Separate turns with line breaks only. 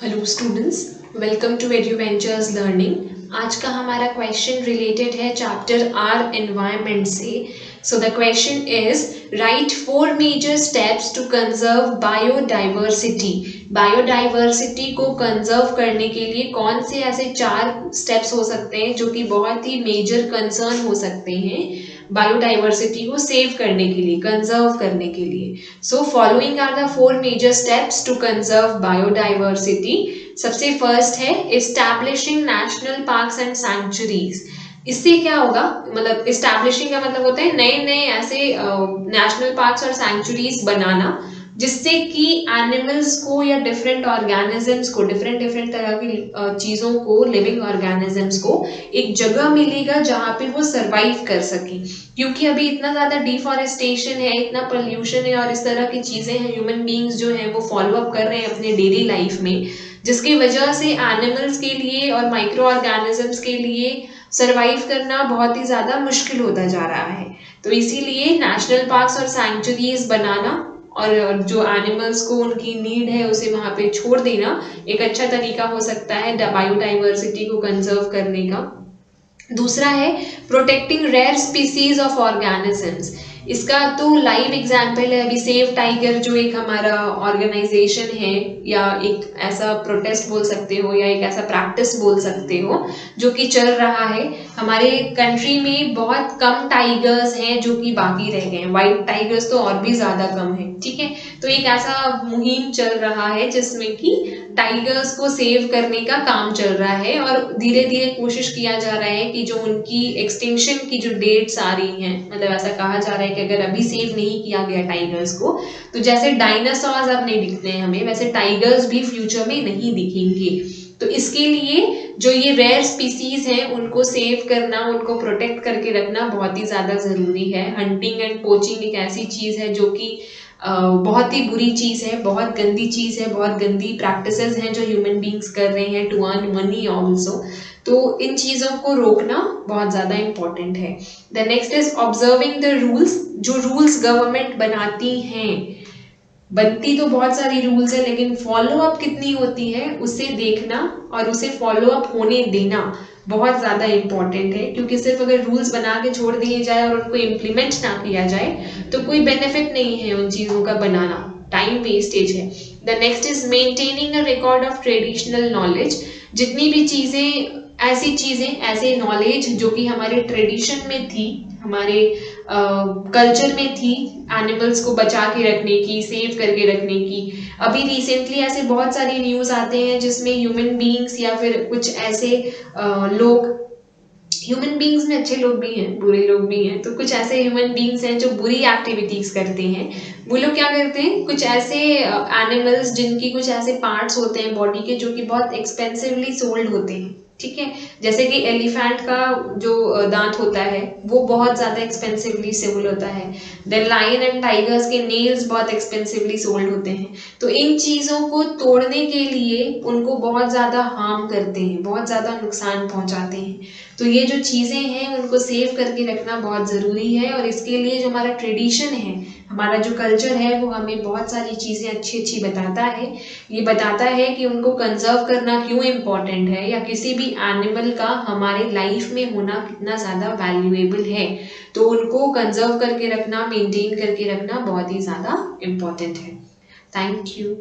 Hello students, welcome to Eduventures learning. आज का हमारा क्वेश्चन रिलेटेड है चैप्टर आर एनवायरनमेंट से। So the question is write 4 major steps to conserve biodiversity. Biodiversity को conserve करने के लिए कौन से ऐसे 4 स्टेप्स हो सकते हैं जो कि बहुत ही मेजर कंसर्न हो सकते हैं बायोडाइवर्सिटी को सेव करने के लिए, कंजर्व करने के लिए। So following are the 4 major steps to conserve biodiversity. सबसे फर्स्ट है establishing national parks and sanctuaries. इससे क्या होगा, मतलब एस्टैब्लिशिंग का मतलब होता है नए नए ऐसे नेशनल पार्क्स और सैंक्चुरीज बनाना, जिससे कि एनिमल्स को या डिफरेंट ऑर्गेनिजम्स को, डिफरेंट डिफरेंट तरह की चीजों को, लिविंग ऑर्गेनिजम्स को एक जगह मिलेगा जहां पे वो सरवाइव कर सके। क्योंकि अभी इतना ज्यादा डिफॉरेस्टेशन है, इतना पोल्यूशन है और इस तरह की चीजें हैं, ह्यूमन बींग्स जो है वो फॉलो अप कर रहे हैं अपने डेली लाइफ में, जिसकी वजह से एनिमल्स के लिए और माइक्रो ऑर्गेनिजम्स के लिए सरवाइव करना बहुत ही ज्यादा मुश्किल होता जा रहा है। तो इसीलिए नेशनल पार्क्स और सैंक्चुरीज बनाना और जो एनिमल्स को उनकी नीड है उसे वहां पे छोड़ देना एक अच्छा तरीका हो सकता है बायोडाइवर्सिटी को कंजर्व करने का। दूसरा है protecting rare species of organisms. इसका तो लाइव एग्जाम्पल है अभी सेव टाइगर, जो एक हमारा ऑर्गेनाइजेशन है या एक ऐसा प्रोटेस्ट बोल सकते हो या एक ऐसा प्रैक्टिस बोल सकते हो जो कि चल रहा है। हमारे कंट्री में बहुत कम टाइगर्स हैं जो कि बाकी रह गए हैं, व्हाइट टाइगर्स तो और भी ज्यादा कम है, ठीक है। तो एक ऐसा मुहिम चल रहा है जिसमें कि टाइगर्स को सेव करने का काम चल रहा है और धीरे धीरे कोशिश किया जा रहा है कि जो उनकी एक्सटिंक्शन की जो डेट्स आ रही हैं, मतलब ऐसा कहा जा रहा है कि अगर अभी सेव नहीं किया गया टाइगर्स को, तो जैसे डायनासोर्स अब नहीं दिखते हैं हमें, वैसे टाइगर्स भी फ्यूचर में नहीं दिखेंगे। तो इसके लिए जो ये रेयर स्पीसीज हैं उनको सेव करना, उनको प्रोटेक्ट करके रखना बहुत ही ज्यादा जरूरी है। हंटिंग एंड पोचिंग एक ऐसी चीज है जो कि बहुत ही बुरी चीज है, बहुत गंदी चीज है, बहुत गंदी प्रैक्टिसेस हैं जो ह्यूमन बींग्स कर रहे हैं टू अर्न मनी ऑल्सो। तो इन चीजों को रोकना बहुत ज्यादा इंपॉर्टेंट है। The next is observing the rules. जो रूल्स गवर्नमेंट बनाती हैं, बनती तो बहुत सारी रूल्स है लेकिन फॉलो अप कितनी होती है उसे देखना और उसे फॉलो अप होने देना बहुत ज्यादा इंपॉर्टेंट है। क्योंकि सिर्फ अगर रूल्स बना के छोड़ दिए जाए और उनको इम्प्लीमेंट ना किया जाए तो कोई बेनिफिट नहीं है उन चीजों का बनाना, टाइम वेस्टेज है। The next is maintaining a record of traditional knowledge. जितनी भी चीजें, ऐसे नॉलेज जो कि हमारे ट्रेडिशन में थी, हमारे कल्चर में थी, एनिमल्स को बचा के रखने की, सेव करके रखने की। अभी रिसेंटली ऐसे बहुत सारी न्यूज आते हैं जिसमें ह्यूमन बींग्स या फिर कुछ ऐसे लोग, ह्यूमन बींग्स में अच्छे लोग भी हैं, बुरे लोग भी हैं, तो कुछ ऐसे ह्यूमन बींग्स हैं जो बुरी एक्टिविटीज करते हैं। वो लोग क्या करते हैं, कुछ ऐसे एनिमल्स जिनकी कुछ ऐसे पार्ट्स होते हैं बॉडी के जो कि बहुत एक्सपेंसिवली सोल्ड होते हैं, ठीक है। जैसे कि एलिफेंट का जो दांत होता है वो बहुत ज्यादा एक्सपेंसिवली सोल्ड होता है। देन लायन एंड टाइगर्स के नेल्स बहुत एक्सपेंसिवली सोल्ड होते हैं। तो इन चीजों को तोड़ने के लिए उनको बहुत ज्यादा हार्म करते हैं, बहुत ज्यादा नुकसान पहुंचाते हैं। तो ये जो चीजें हैं उनको सेव करके रखना बहुत जरूरी है। और इसके लिए जो हमारा ट्रेडिशन है, हमारा जो कल्चर है, वो हमें बहुत सारी चीजें अच्छी अच्छी बताता है। ये बताता है कि उनको कंजर्व करना क्यों इम्पोर्टेंट है, या किसी भी एनिमल का हमारे लाइफ में होना कितना ज्यादा वैल्यूएबल है। तो उनको कंजर्व करके रखना, मेंटेन करके रखना बहुत ही ज्यादा इम्पोर्टेंट है। Thank you.